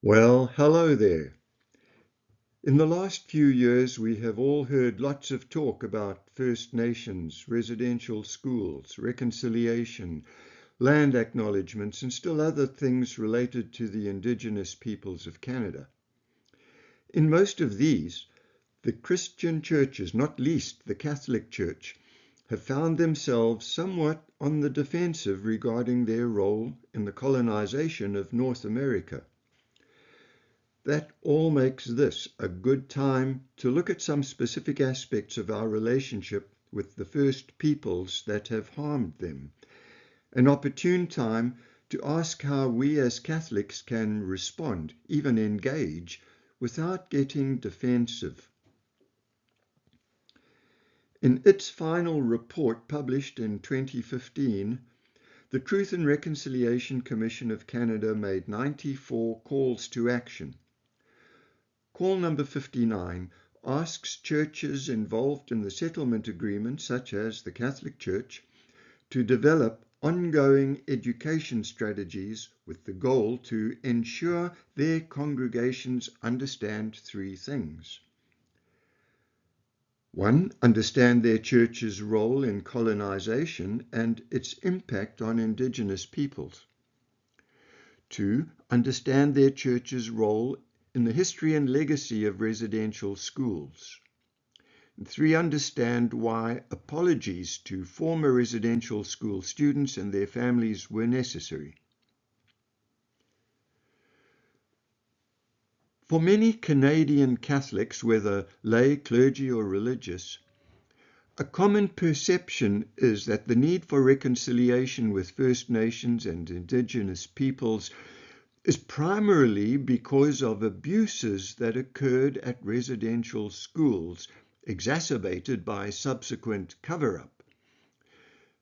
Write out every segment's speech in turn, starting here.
Well, hello there. In the last few years, we have all heard lots of talk about First Nations, residential schools, reconciliation, land acknowledgements, and still other things related to the Indigenous peoples of Canada. In most of these, the Christian churches, not least the Catholic Church, have found themselves somewhat on the defensive regarding their role in the colonization of North America. That all makes this a good time to look at some specific aspects of our relationship with the first peoples that have harmed them. An opportune time to ask how we as Catholics can respond, even engage, without getting defensive. In its final report published in 2015, the Truth and Reconciliation Commission of Canada made 94 calls to action. Call number 59 asks churches involved in the settlement agreement, such as the Catholic Church, to develop ongoing education strategies with the goal to ensure their congregations understand three things. 1. Understand their church's role in colonization and its impact on Indigenous peoples. 2. Understand their church's role in the history and legacy of residential schools. 3. Understand why apologies to former residential school students and their families were necessary. For many Canadian Catholics, whether lay, clergy, or religious, a common perception is that the need for reconciliation with First Nations and Indigenous peoples is primarily because of abuses that occurred at residential schools, exacerbated by subsequent cover-up.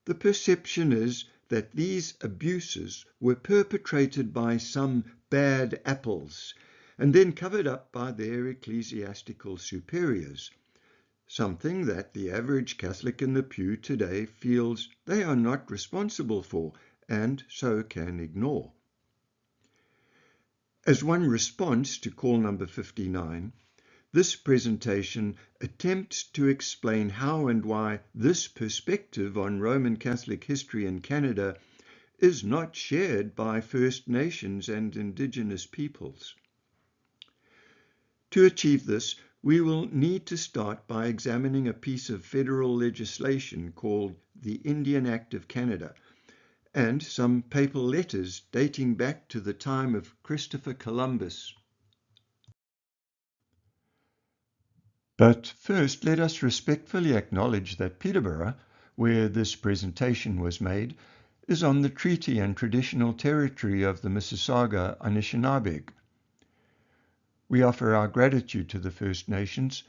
The perception is that these abuses were perpetrated by some bad apples and then covered up by their ecclesiastical superiors, something that the average Catholic in the pew today feels they are not responsible for and so can ignore. As one response to call number 59, this presentation attempts to explain how and why this perspective on Roman Catholic history in Canada is not shared by First Nations and Indigenous peoples. To achieve this, we will need to start by examining a piece of federal legislation called the Indian Act of Canada, and some papal letters dating back to the time of Christopher Columbus. But first, let us respectfully acknowledge that Peterborough, where this presentation was made, is on the treaty and traditional territory of the Mississauga Anishinaabeg. We offer our gratitude to the First Nations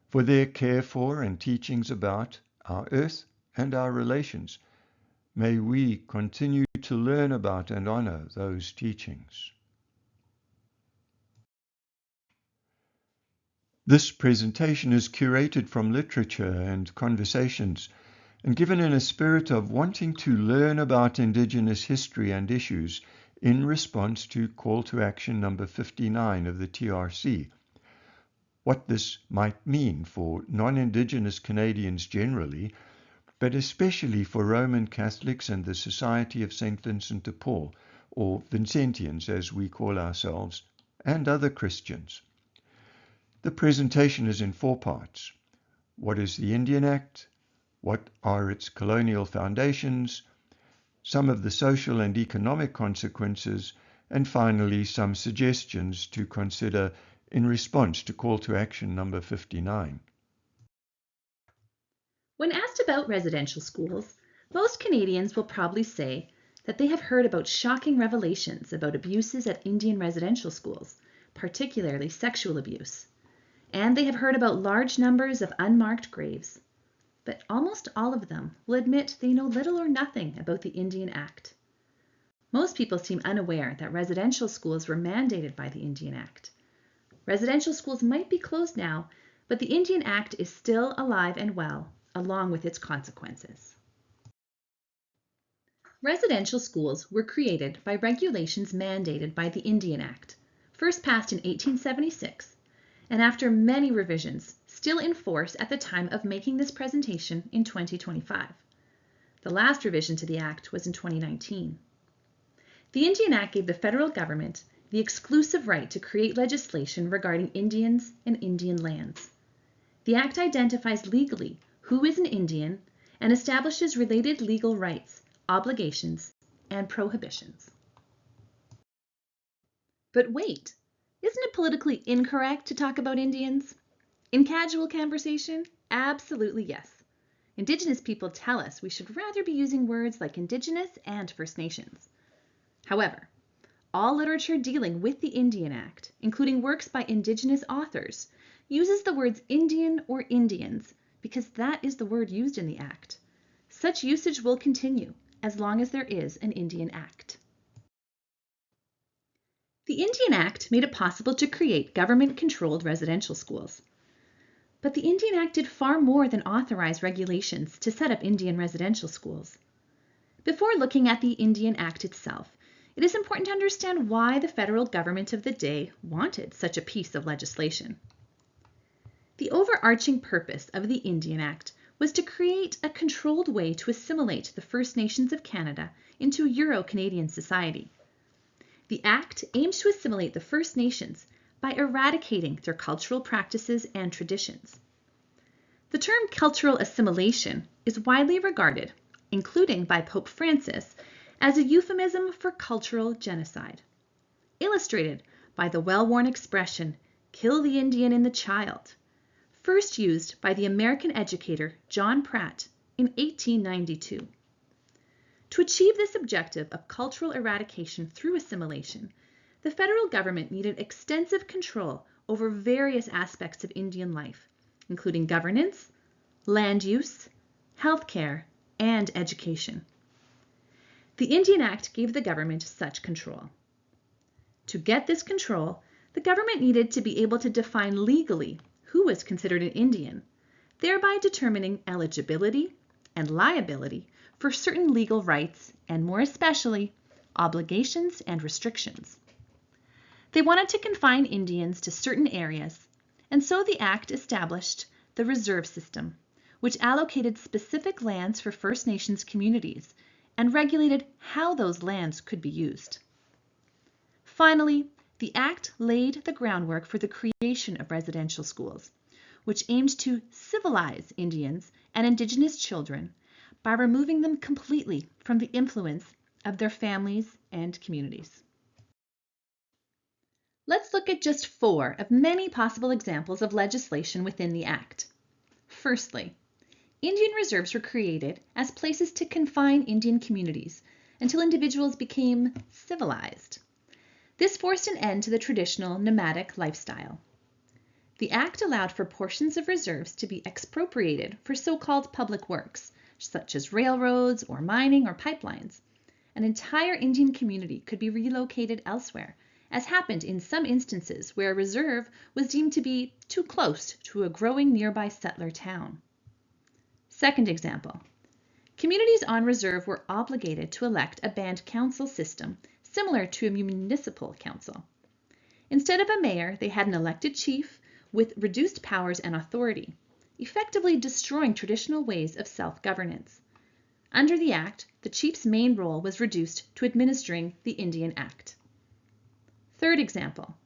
for their care for and teachings about our earth and our relations. May we continue to learn about and honor those teachings. This presentation is curated from literature and conversations and given in a spirit of wanting to learn about Indigenous history and issues in response to call to action number 59 of the TRC. What this might mean for non-Indigenous Canadians generally, but especially for Roman Catholics and the Society of St. Vincent de Paul, or Vincentians as we call ourselves, and other Christians. The presentation is in 4 parts. What is the Indian Act? What are its colonial foundations? Some of the social and economic consequences, and finally some suggestions to consider in response to call to action number 59. When asked about residential schools, most Canadians will probably say that they have heard about shocking revelations about abuses at Indian residential schools, particularly sexual abuse. And they have heard about large numbers of unmarked graves. But almost all of them will admit they know little or nothing about the Indian Act. Most people seem unaware that residential schools were mandated by the Indian Act. Residential schools might be closed now, but the Indian Act is still alive and well, along with its consequences. Residential schools were created by regulations mandated by the Indian Act. first passed in 1876, and after many revisions, still in force at the time of making this presentation in 2025. The last revision to the Act was in 2019. The Indian Act gave the federal government the exclusive right to create legislation regarding Indians and Indian lands. The Act identifies legally who is an Indian and establishes related legal rights, obligations, and prohibitions. But wait, isn't it politically incorrect to talk about Indians? In casual conversation, absolutely yes. Indigenous people tell us we should rather be using words like Indigenous and First Nations. However, all literature dealing with the Indian Act, including works by Indigenous authors, uses the words Indian or Indians because that is the word used in the Act. Such usage will continue as long as there is an Indian Act. The Indian Act made it possible to create government-controlled residential schools. But the Indian Act did far more than authorize regulations to set up Indian residential schools. Before looking at the Indian Act itself, it is important to understand why the federal government of the day wanted such a piece of legislation. The overarching purpose of the Indian Act was to create a controlled way to assimilate the First Nations of Canada into Euro-Canadian society. The Act aims to assimilate the First Nations by eradicating their cultural practices and traditions. The term cultural assimilation is widely regarded, including by Pope Francis, as a euphemism for cultural genocide, illustrated by the well-worn expression, "kill the Indian in the child," first used by the American educator John Pratt in 1892. To achieve this objective of cultural eradication through assimilation, the federal government needed extensive control over various aspects of Indian life, including governance, land use, healthcare, and education. The Indian Act gave the government such control. To get this control, the government needed to be able to define legally who was considered an Indian, thereby determining eligibility and liability for certain legal rights and, more especially, obligations and restrictions. They wanted to confine Indians to certain areas, and so the Act established the reserve system, which allocated specific lands for First Nations communities and regulated how those lands could be used. Finally, the Act laid the groundwork for the creation of residential schools, which aimed to civilize Indians and Indigenous children by removing them completely from the influence of their families and communities. Let's look at just 4 of many possible examples of legislation within the Act. Firstly, Indian reserves were created as places to confine Indian communities until individuals became civilized. This forced an end to the traditional nomadic lifestyle. The Act allowed for portions of reserves to be expropriated for so-called public works, such as railroads or mining or pipelines. An entire Indian community could be relocated elsewhere, as happened in some instances where a reserve was deemed to be too close to a growing nearby settler town. Second example, communities on reserve were obligated to elect a band council system similar to a municipal council. Instead of a mayor, they had an elected chief with reduced powers and authority, effectively destroying traditional ways of self-governance. Under the Act, the chief's main role was reduced to administering the Indian Act. Third example,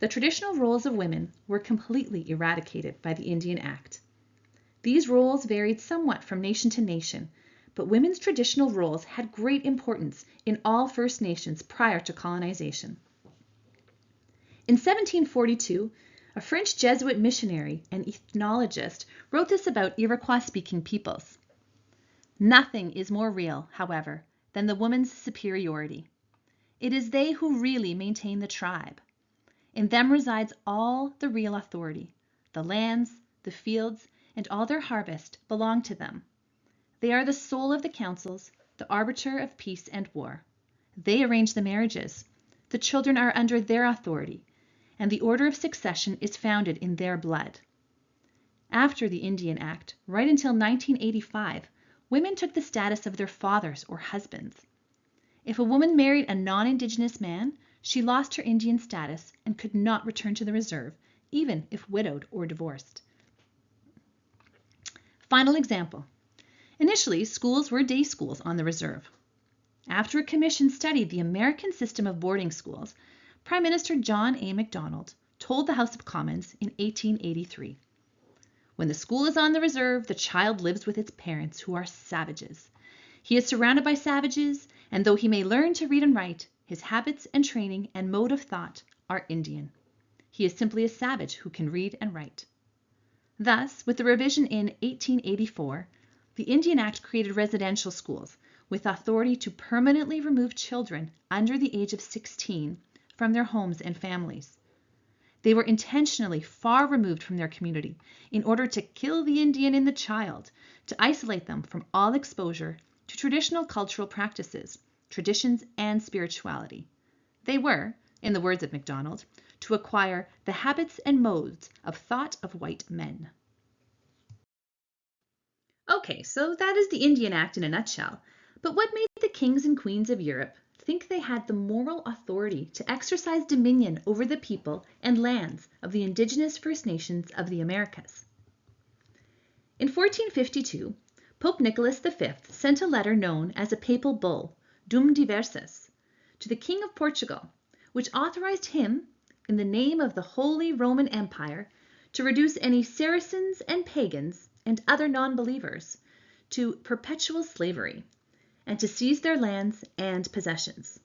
the traditional roles of women were completely eradicated by the Indian Act. These roles varied somewhat from nation to nation, but women's traditional roles had great importance in all First Nations prior to colonization. In 1742, a French Jesuit missionary and ethnologist wrote this about Iroquois-speaking peoples. Nothing is more real, however, than the woman's superiority. It is they who really maintain the tribe. In them resides all the real authority. The lands, the fields, and all their harvest belong to them. They are the soul of the councils, the arbiter of peace and war. They arrange the marriages. The children are under their authority, and the order of succession is founded in their blood. After the Indian Act, right until 1985, women took the status of their fathers or husbands. If a woman married a non-Indigenous man, she lost her Indian status and could not return to the reserve, even if widowed or divorced. Final example. Initially, schools were day schools on the reserve. After a commission studied the American system of boarding schools, Prime Minister John A. Macdonald told the House of Commons in 1883, "When the school is on the reserve, the child lives with its parents, who are savages. He is surrounded by savages, and though he may learn to read and write, his habits and training and mode of thought are Indian. He is simply a savage who can read and write." Thus, with the revision in 1884, the Indian Act created residential schools with authority to permanently remove children under the age of 16 from their homes and families. They were intentionally far removed from their community in order to kill the Indian in the child, to isolate them from all exposure to traditional cultural practices, traditions, and spirituality. They were, in the words of MacDonald, to acquire the habits and modes of thought of white men. Okay, so that is the Indian Act in a nutshell. But what made the kings and queens of Europe think they had the moral authority to exercise dominion over the people and lands of the Indigenous First Nations of the Americas? In 1452, Pope Nicholas V sent a letter known as a papal bull, Dum Diversas, to the King of Portugal, which authorized him, in the name of the Holy Roman Empire, to reduce any Saracens and pagans and other non-believers to perpetual slavery, and to seize their lands and possessions.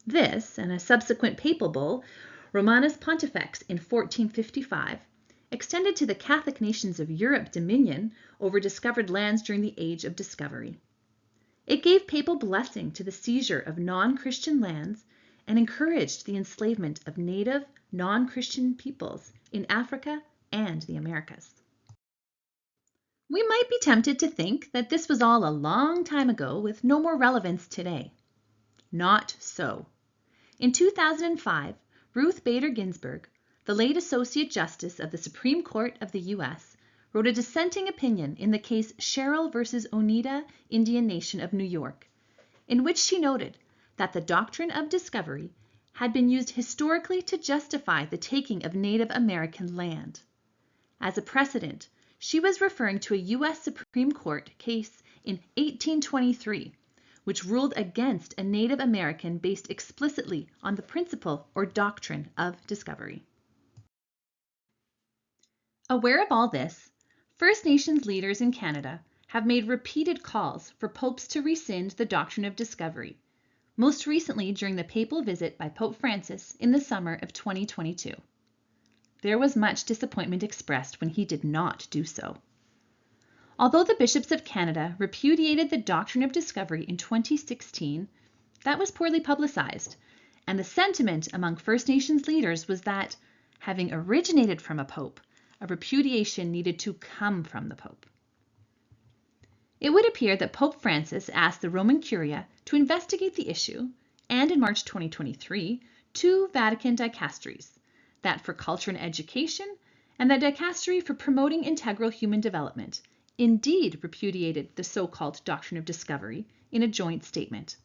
This, and a subsequent papal bull, Romanus Pontifex in 1455, extended to the Catholic nations of Europe dominion over discovered lands during the Age of Discovery. It gave papal blessing to the seizure of non-Christian lands and encouraged the enslavement of native, non-Christian peoples in Africa and the Americas. We might be tempted to think that this was all a long time ago with no more relevance today. Not so. In 2005, Ruth Bader Ginsburg, the late Associate Justice of the Supreme Court of the U.S., wrote a dissenting opinion in the case Sherrill v. Oneida Indian Nation of New York, in which she noted that the doctrine of discovery had been used historically to justify the taking of Native American land. As a precedent, she was referring to a U.S. Supreme Court case in 1823, which ruled against a Native American based explicitly on the principle or doctrine of discovery. Aware of all this, First Nations leaders in Canada have made repeated calls for popes to rescind the doctrine of discovery, most recently during the papal visit by Pope Francis in the summer of 2022. There was much disappointment expressed when he did not do so. Although the bishops of Canada repudiated the doctrine of discovery in 2016, that was poorly publicized, and the sentiment among First Nations leaders was that, having originated from a pope, a repudiation needed to come from the Pope. It would appear that Pope Francis asked the Roman Curia to investigate the issue, and in March 2023, 2 Vatican dicasteries, that for culture and education, and the dicastery for promoting integral human development, indeed repudiated the so-called doctrine of discovery in a joint statement.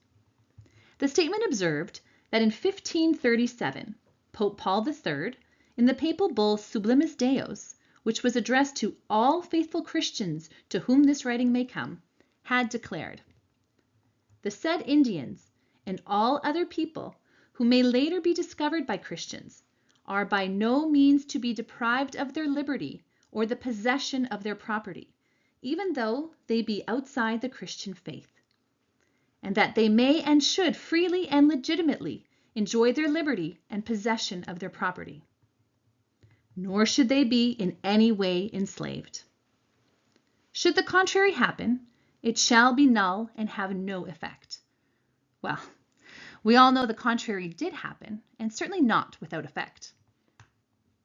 The statement observed that in 1537, Pope Paul III, in the papal bull Sublimis Deus, which was addressed to all faithful Christians to whom this writing may come, had declared, "The said Indians and all other people who may later be discovered by Christians are by no means to be deprived of their liberty or the possession of their property, even though they be outside the Christian faith, and that they may and should freely and legitimately enjoy their liberty and possession of their property. Nor should they be in any way enslaved. Should the contrary happen, it shall be null and have no effect." Well, we all know the contrary did happen, and certainly not without effect.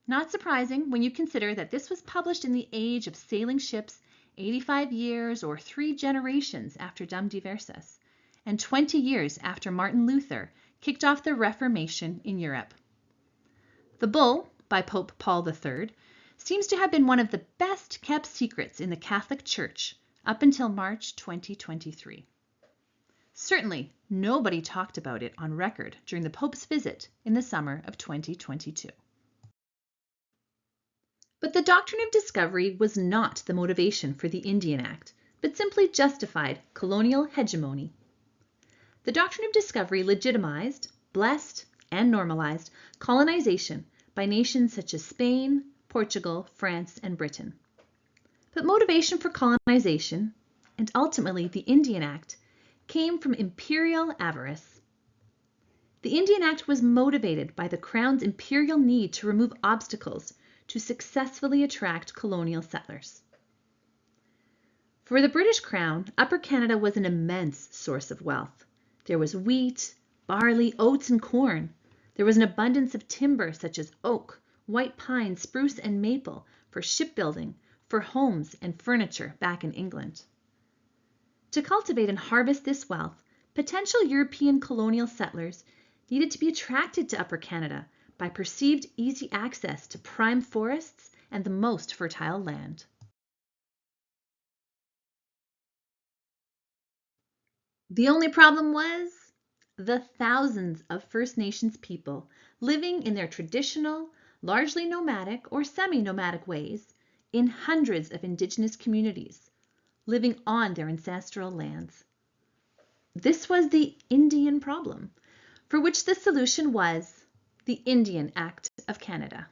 Not surprising when you consider that this was published in the age of sailing ships 85 years or 3 generations after Dum Diversas, and 20 years after Martin Luther kicked off the Reformation in Europe. The bull, by Pope Paul III, seems to have been one of the best kept secrets in the Catholic Church up until March 2023. Certainly, nobody talked about it on record during the Pope's visit in the summer of 2022. But the doctrine of discovery was not the motivation for the Indian Act, but simply justified colonial hegemony. The doctrine of discovery legitimized, blessed, and normalized colonization by nations such as Spain, Portugal, France, and Britain. But motivation for colonization, and ultimately the Indian Act, came from imperial avarice. The Indian Act was motivated by the Crown's imperial need to remove obstacles to successfully attract colonial settlers. For the British Crown, Upper Canada was an immense source of wealth. There was wheat, barley, oats, and corn. There was an abundance of timber such as oak, white pine, spruce, and maple for shipbuilding, for homes and furniture back in England. To cultivate and harvest this wealth, potential European colonial settlers needed to be attracted to Upper Canada by perceived easy access to prime forests and the most fertile land. The only problem was the thousands of First Nations people living in their traditional, largely nomadic or semi-nomadic ways in hundreds of Indigenous communities, living on their ancestral lands. This was the Indian problem, for which the solution was the Indian Act of Canada.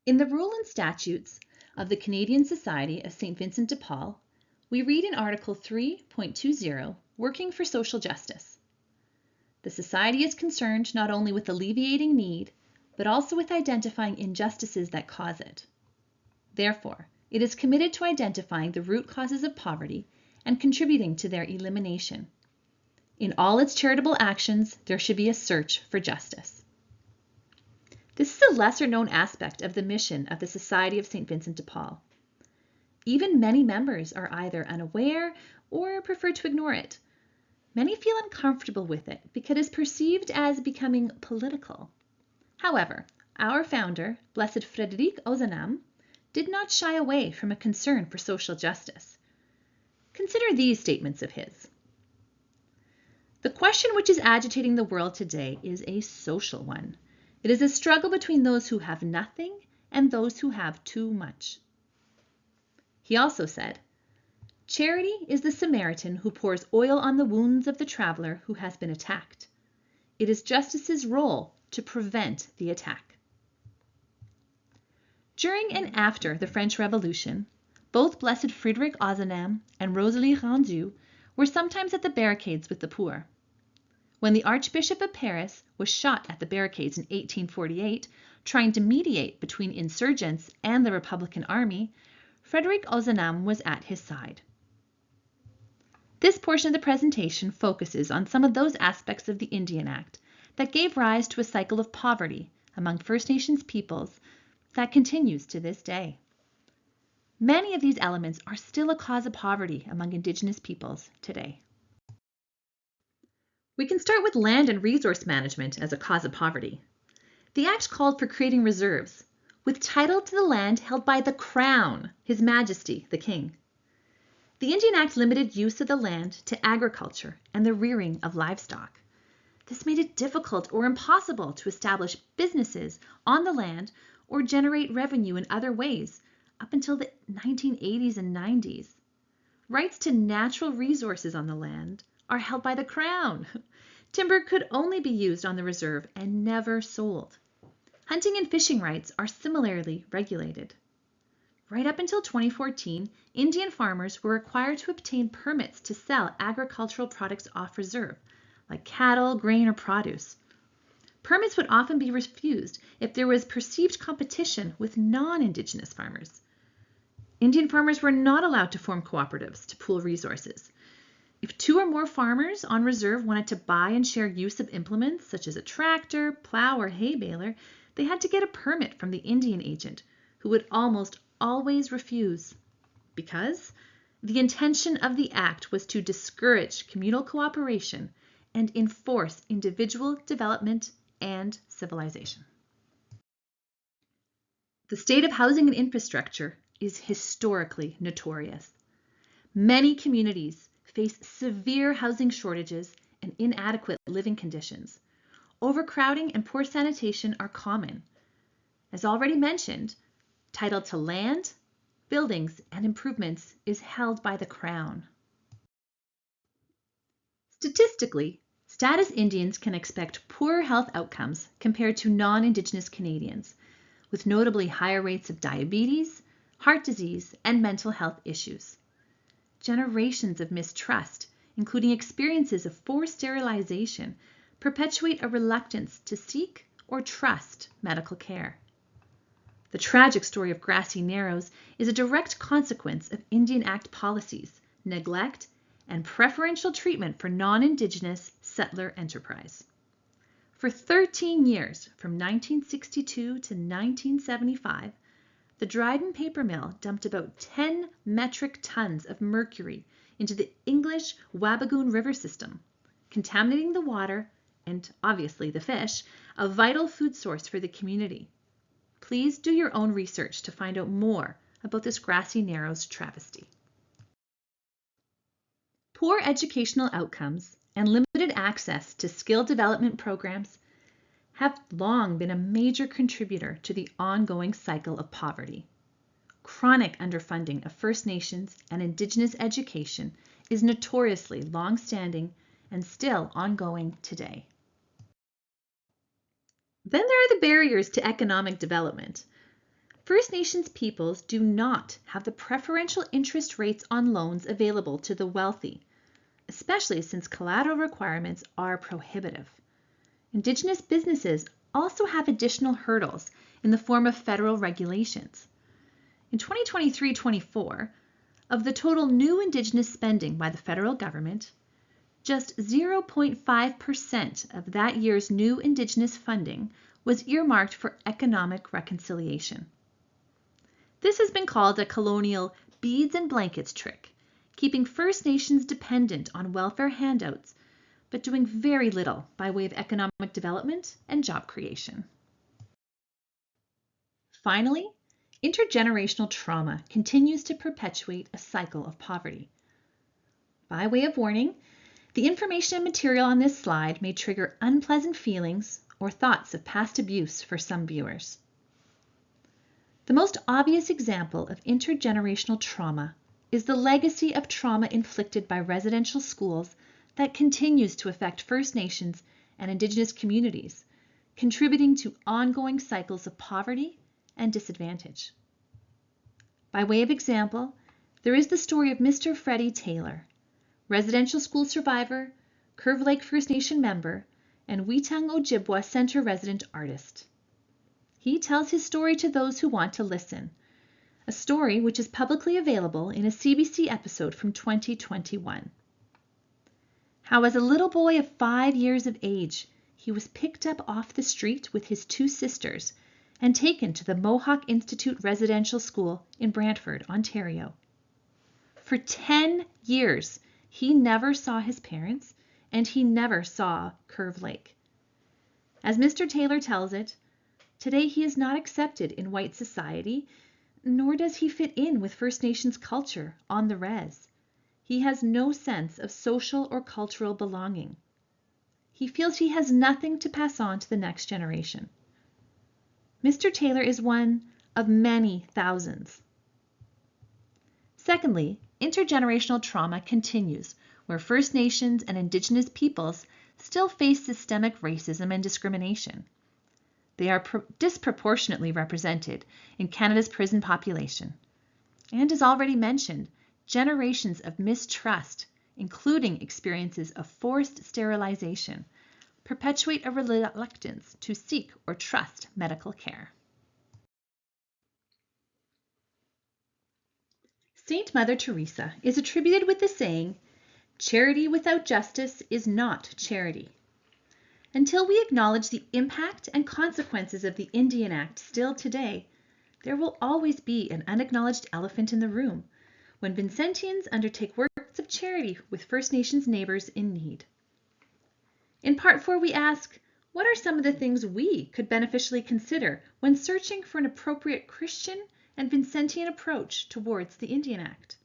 In the Rule and Statutes of the Canadian Society of St. Vincent de Paul, we read in Article 3.20, Working for Social Justice. The Society is concerned not only with alleviating need, but also with identifying injustices that cause it. Therefore, it is committed to identifying the root causes of poverty and contributing to their elimination. In all its charitable actions, there should be a search for justice. This is a lesser-known aspect of the mission of the Society of St. Vincent de Paul. Even many members are either unaware or prefer to ignore it. Many feel uncomfortable with it because it is perceived as becoming political. However, our founder, Blessed Frédéric Ozanam, did not shy away from a concern for social justice. Consider these statements of his. The question which is agitating the world today is a social one. It is a struggle between those who have nothing and those who have too much. He also said, charity is the Samaritan who pours oil on the wounds of the traveler who has been attacked. It is justice's role to prevent the attack. During and after the French Revolution, both Blessed Frédéric Ozanam and Rosalie Rendu were sometimes at the barricades with the poor. When the Archbishop of Paris was shot at the barricades in 1848, trying to mediate between insurgents and the Republican Army, Frédéric Ozanam was at his side. This portion of the presentation focuses on some of those aspects of the Indian Act that gave rise to a cycle of poverty among First Nations peoples that continues to this day. Many of these elements are still a cause of poverty among Indigenous peoples today. We can start with land and resource management as a cause of poverty. The Act called for creating reserves with title to the land held by the Crown, His Majesty, the King. The Indian Act limited use of the land to agriculture and the rearing of livestock. This made it difficult or impossible to establish businesses on the land or generate revenue in other ways up until the 1980s and 90s. Rights to natural resources on the land are held by the Crown. Timber could only be used on the reserve and never sold. Hunting and fishing rights are similarly regulated. Right up until 2014, Indian farmers were required to obtain permits to sell agricultural products off reserve, like cattle, grain, or produce. Permits would often be refused if there was perceived competition with non-Indigenous farmers. Indian farmers were not allowed to form cooperatives to pool resources. If two or more farmers on reserve wanted to buy and share use of implements such as a tractor, plow, or hay baler, they had to get a permit from the Indian agent, who would almost always refuse, because the intention of the Act was to discourage communal cooperation and enforce individual development and civilization. The state of housing and infrastructure is historically notorious. Many communities face severe housing shortages and inadequate living conditions. Overcrowding and poor sanitation are common. As already mentioned, title to land, buildings, and improvements is held by the Crown. Statistically, Status Indians can expect poorer health outcomes compared to non-Indigenous Canadians, with notably higher rates of diabetes, heart disease, and mental health issues. Generations of mistrust, including experiences of forced sterilization, perpetuate a reluctance to seek or trust medical care. The tragic story of Grassy Narrows is a direct consequence of Indian Act policies, neglect, and preferential treatment for non-Indigenous settler enterprise. For 13 years, from 1962 to 1975, the Dryden paper mill dumped about 10 metric tons of mercury into the English Wabigoon River system, contaminating the water and, obviously, the fish, a vital food source for the community. Please do your own research to find out more about this Grassy Narrows travesty. Poor educational outcomes and limited access to skill development programs have long been a major contributor to the ongoing cycle of poverty. Chronic underfunding of First Nations and Indigenous education is notoriously long-standing and still ongoing today. Then there are the barriers to economic development. First Nations peoples do not have the preferential interest rates on loans available to the wealthy, especially since collateral requirements are prohibitive. Indigenous businesses also have additional hurdles in the form of federal regulations. In 2023-24, of the total new Indigenous spending by the federal government, just 0.5% of that year's new Indigenous funding was earmarked for economic reconciliation. This has been called a colonial beads and blankets trick, keeping First Nations dependent on welfare handouts, but doing very little by way of economic development and job creation. Finally, intergenerational trauma continues to perpetuate a cycle of poverty. By way of warning, the information and material on this slide may trigger unpleasant feelings or thoughts of past abuse for some viewers. The most obvious example of intergenerational trauma is the legacy of trauma inflicted by residential schools that continues to affect First Nations and Indigenous communities, contributing to ongoing cycles of poverty and disadvantage. By way of example, there is the story of Mr. Freddie Taylor, residential school survivor, Curve Lake First Nation member, and Weetung Ojibwa Center resident artist. He tells his story to those who want to listen, a story which is publicly available in a CBC episode from 2021. How as a little boy of 5 years of age, he was picked up off the street with his 2 sisters and taken to the Mohawk Institute Residential School in Brantford, Ontario. For 10 years, he never saw his parents, and he never saw Curve Lake. As Mr. Taylor tells it, today he is not accepted in white society, nor does he fit in with First Nations culture on the res. He has no sense of social or cultural belonging. He feels he has nothing to pass on to the next generation. Mr. Taylor is one of many thousands. Secondly, intergenerational trauma continues where First Nations and Indigenous peoples still face systemic racism and discrimination. They are disproportionately represented in Canada's prison population. And as already mentioned, generations of mistrust, including experiences of forced sterilization, perpetuate a reluctance to seek or trust medical care. Saint Mother Teresa is attributed with the saying, "Charity without justice is not charity." Until we acknowledge the impact and consequences of the Indian Act still today, there will always be an unacknowledged elephant in the room when Vincentians undertake works of charity with First Nations neighbors in need. In Part 4, we ask, what are some of the things we could beneficially consider when searching for an appropriate Christian and Vincentian approach towards the Indian Act?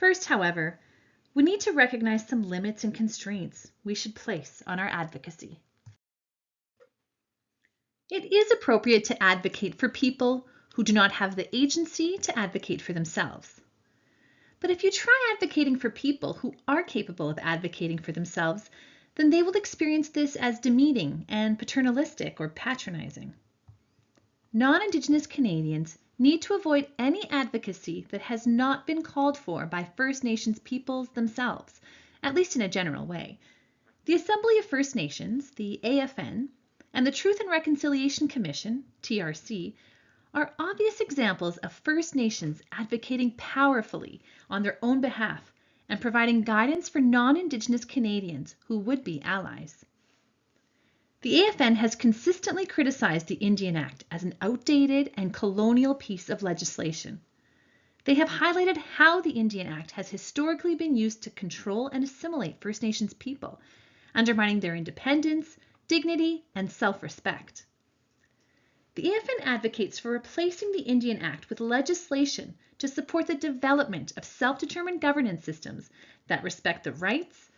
First, however, we need to recognize some limits and constraints we should place on our advocacy. It is appropriate to advocate for people who do not have the agency to advocate for themselves. But if you try advocating for people who are capable of advocating for themselves, then they will experience this as demeaning and paternalistic or patronizing. Non-Indigenous Canadians need to avoid any advocacy that has not been called for by First Nations peoples themselves, at least in a general way. The Assembly of First Nations, the AFN, and the Truth and Reconciliation Commission, TRC, are obvious examples of First Nations advocating powerfully on their own behalf and providing guidance for non-Indigenous Canadians who would be allies. The AFN has consistently criticized the Indian Act as an outdated and colonial piece of legislation. They have highlighted how the Indian Act has historically been used to control and assimilate First Nations people, undermining their independence, dignity, and self-respect. The AFN advocates for replacing the Indian Act with legislation to support the development of self-determined governance systems that respect the rights,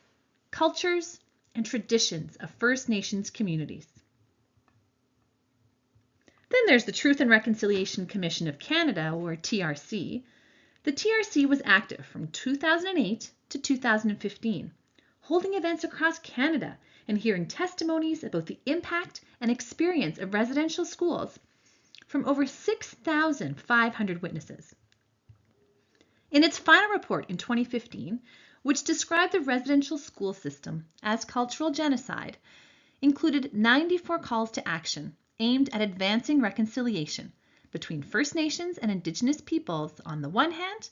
cultures, and traditions of First Nations communities. Then there's the Truth and Reconciliation Commission of Canada, or TRC. The TRC was active from 2008 to 2015, holding events across Canada and hearing testimonies about the impact and experience of residential schools from over 6,500 witnesses. In its final report in 2015, which described the residential school system as cultural genocide, included 94 calls to action aimed at advancing reconciliation between First Nations and Indigenous peoples on the one hand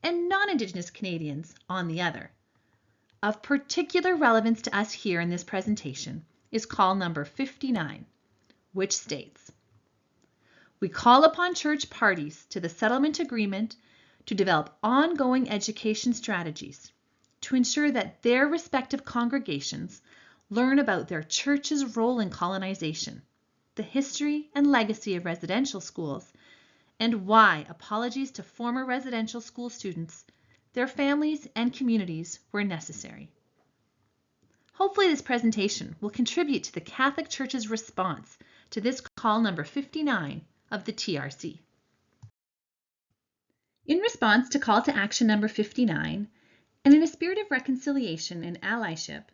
and non-Indigenous Canadians on the other. Of particular relevance to us here in this presentation is call number 59, which states, "We call upon church parties to the settlement agreement to develop ongoing education strategies to ensure that their respective congregations learn about their church's role in colonization, the history and legacy of residential schools, and why apologies to former residential school students, their families, and communities were necessary." Hopefully this presentation will contribute to the Catholic Church's response to this call number 59 of the TRC. In response to call to action number 59, and in a spirit of reconciliation and allyship,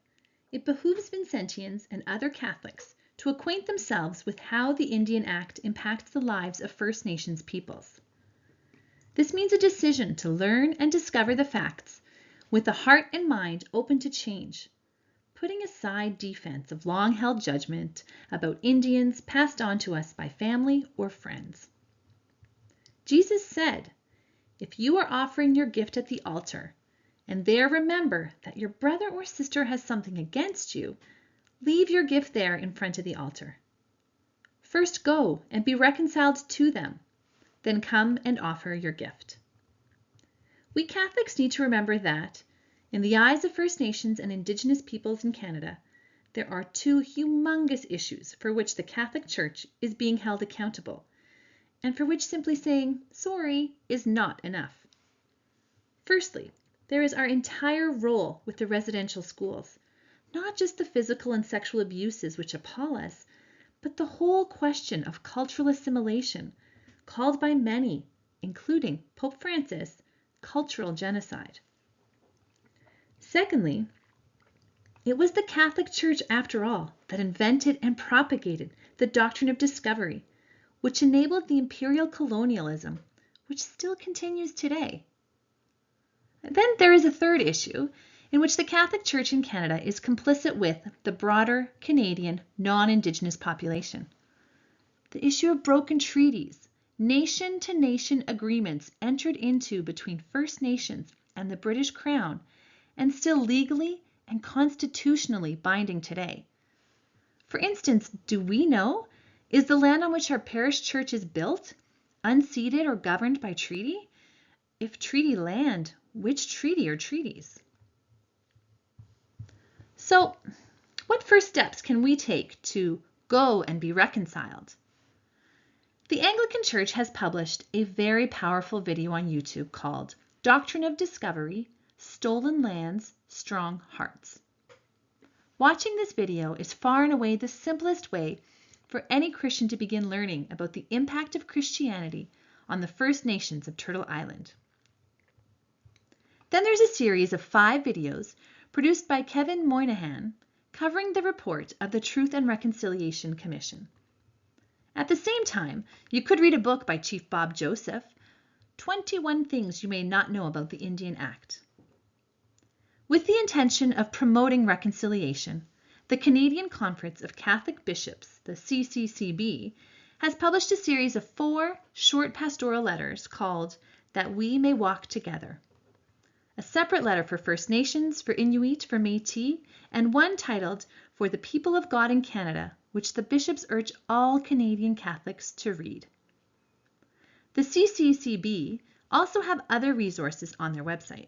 it behooves Vincentians and other Catholics to acquaint themselves with how the Indian Act impacts the lives of First Nations peoples. This means a decision to learn and discover the facts with the heart and mind open to change, putting aside defense of long-held judgment about Indians passed on to us by family or friends. Jesus said, "If you are offering your gift at the altar, and there remember that your brother or sister has something against you, leave your gift there in front of the altar. First go and be reconciled to them, then come and offer your gift." We Catholics need to remember that, in the eyes of First Nations and Indigenous peoples in Canada, there are two humongous issues for which the Catholic Church is being held accountable, and for which simply saying sorry is not enough. Firstly, there is our entire role with the residential schools, not just the physical and sexual abuses which appall us, but the whole question of cultural assimilation, called by many, including Pope Francis, cultural genocide. Secondly, it was the Catholic Church, after all, that invented and propagated the doctrine of discovery, which enabled the imperial colonialism, which still continues today. Then there is a third issue in which the Catholic Church in Canada is complicit with the broader Canadian non-Indigenous population. The issue of broken treaties, nation-to-nation agreements entered into between First Nations and the British Crown, and still legally and constitutionally binding today. For instance, do we know, is the land on which our parish church is built unceded or governed by treaty? If treaty land, which treaty or treaties? So, what first steps can we take to go and be reconciled? The Anglican Church has published a very powerful video on YouTube called Doctrine of Discovery, Stolen Lands, Strong Hearts. Watching this video is far and away the simplest way for any Christian to begin learning about the impact of Christianity on the First Nations of Turtle Island. Then there's a series of 5 videos produced by Kevin Moynihan covering the report of the Truth and Reconciliation Commission. At the same time, you could read a book by Chief Bob Joseph, 21 Things You May Not Know About the Indian Act. With the intention of promoting reconciliation, the Canadian Conference of Catholic Bishops, the CCCB, has published a series of 4 short pastoral letters called That We May Walk Together. A separate letter for First Nations, for Inuit, for Métis, and one titled For the People of God in Canada, which the bishops urge all Canadian Catholics to read. The CCCB also have other resources on their website.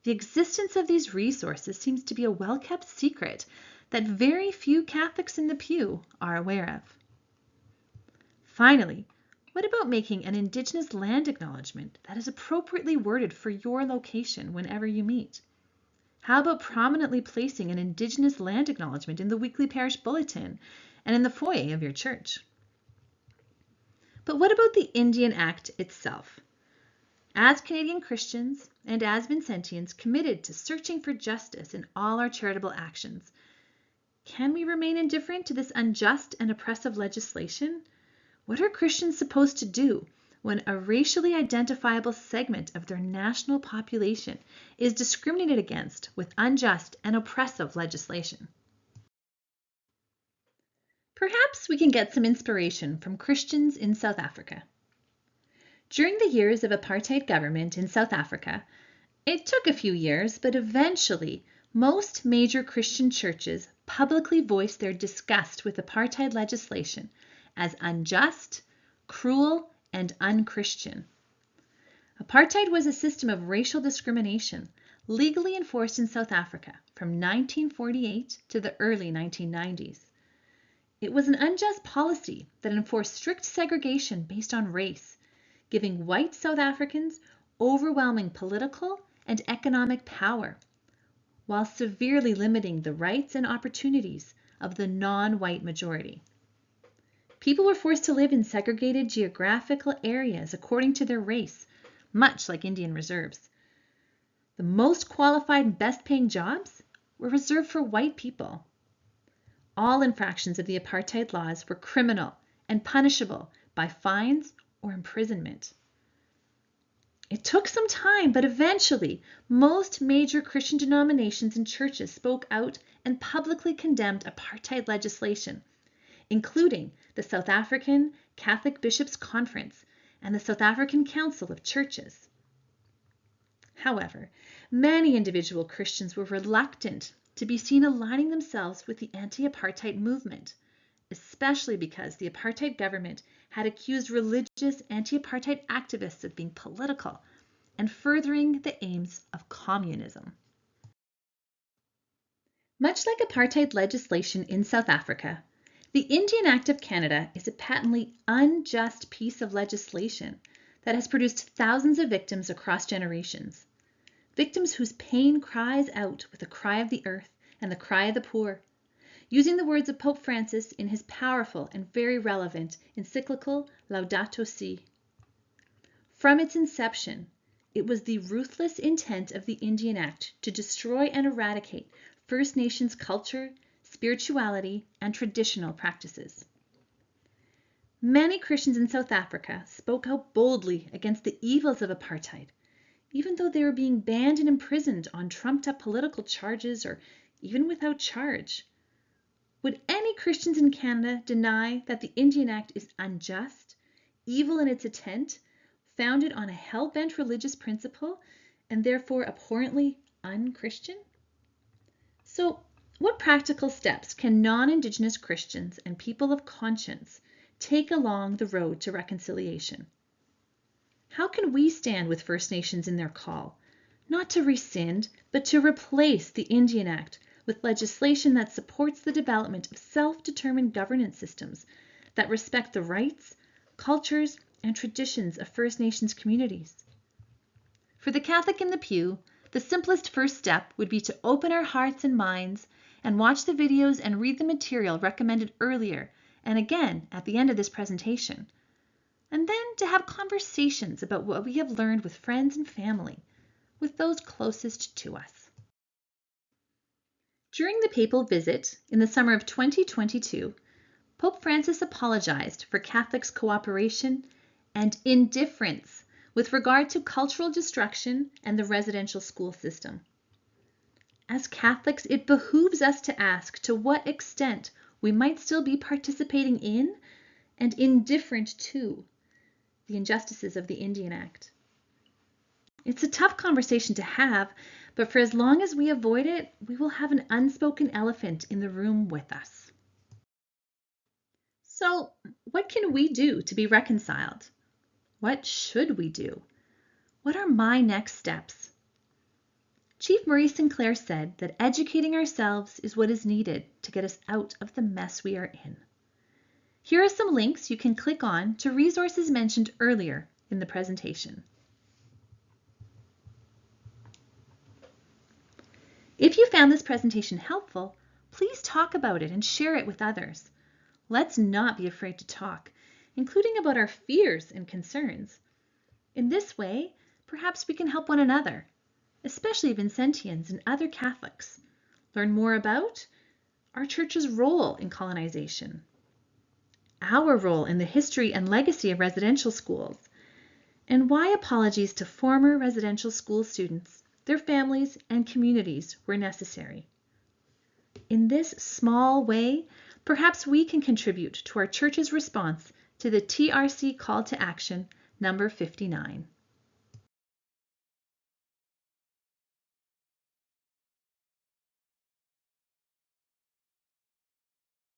The existence of these resources seems to be a well-kept secret that very few Catholics in the pew are aware of. Finally, what about making an Indigenous land acknowledgement that is appropriately worded for your location whenever you meet? How about prominently placing an Indigenous land acknowledgement in the weekly parish bulletin and in the foyer of your church? But what about the Indian Act itself? As Canadian Christians and as Vincentians committed to searching for justice in all our charitable actions, can we remain indifferent to this unjust and oppressive legislation? What are Christians supposed to do when a racially identifiable segment of their national population is discriminated against with unjust and oppressive legislation? Perhaps we can get some inspiration from Christians in South Africa. During the years of apartheid government in South Africa, it took a few years, but eventually most major Christian churches publicly voiced their disgust with apartheid legislation as unjust, cruel, and unchristian. Apartheid was a system of racial discrimination legally enforced in South Africa from 1948 to the early 1990s. It was an unjust policy that enforced strict segregation based on race, giving white South Africans overwhelming political and economic power, while severely limiting the rights and opportunities of the non-white majority. People were forced to live in segregated geographical areas according to their race, much like Indian reserves. The most qualified and best-paying jobs were reserved for white people. All infractions of the apartheid laws were criminal and punishable by fines or imprisonment. It took some time, but eventually most major Christian denominations and churches spoke out and publicly condemned apartheid legislation, including the South African Catholic Bishops' Conference and the South African Council of Churches. However, many individual Christians were reluctant to be seen aligning themselves with the anti-apartheid movement, especially because the apartheid government had accused religious anti-apartheid activists of being political and furthering the aims of communism. Much like apartheid legislation in South Africa, the Indian Act of Canada is a patently unjust piece of legislation that has produced thousands of victims across generations. Victims whose pain cries out with the cry of the earth and the cry of the poor, using the words of Pope Francis in his powerful and very relevant encyclical Laudato Si. From its inception, it was the ruthless intent of the Indian Act to destroy and eradicate First Nations culture, spirituality, and traditional practices. Many Christians in South Africa spoke out boldly against the evils of apartheid, even though they were being banned and imprisoned on trumped-up political charges or even without charge. Would any Christians in Canada deny that the Indian Act is unjust, evil in its intent, founded on a hell-bent religious principle, and therefore abhorrently unchristian? So, what practical steps can non-Indigenous Christians and people of conscience take along the road to reconciliation? How can we stand with First Nations in their call, not to rescind, but to replace the Indian Act with legislation that supports the development of self-determined governance systems that respect the rights, cultures, and traditions of First Nations communities? For the Catholic in the pew, the simplest first step would be to open our hearts and minds and watch the videos and read the material recommended earlier and again at the end of this presentation. And then to have conversations about what we have learned with friends and family, with those closest to us. During the papal visit in the summer of 2022, Pope Francis apologized for Catholics' cooperation and indifference with regard to cultural destruction and the residential school system. As Catholics, it behooves us to ask to what extent we might still be participating in and indifferent to the injustices of the Indian Act. It's a tough conversation to have, but for as long as we avoid it, we will have an unspoken elephant in the room with us. So, what can we do to be reconciled? What should we do? What are my next steps? Chief Marie Sinclair said that educating ourselves is what is needed to get us out of the mess we are in. Here are some links you can click on to resources mentioned earlier in the presentation. If you found this presentation helpful, please talk about it and share it with others. Let's not be afraid to talk, including about our fears and concerns. In this way, perhaps we can help one another, especially Vincentians and other Catholics, learn more about our Church's role in colonization, our role in the history and legacy of residential schools, and why apologies to former residential school students, their families, and communities were necessary. In this small way, perhaps we can contribute to our Church's response to the TRC Call to Action number 59.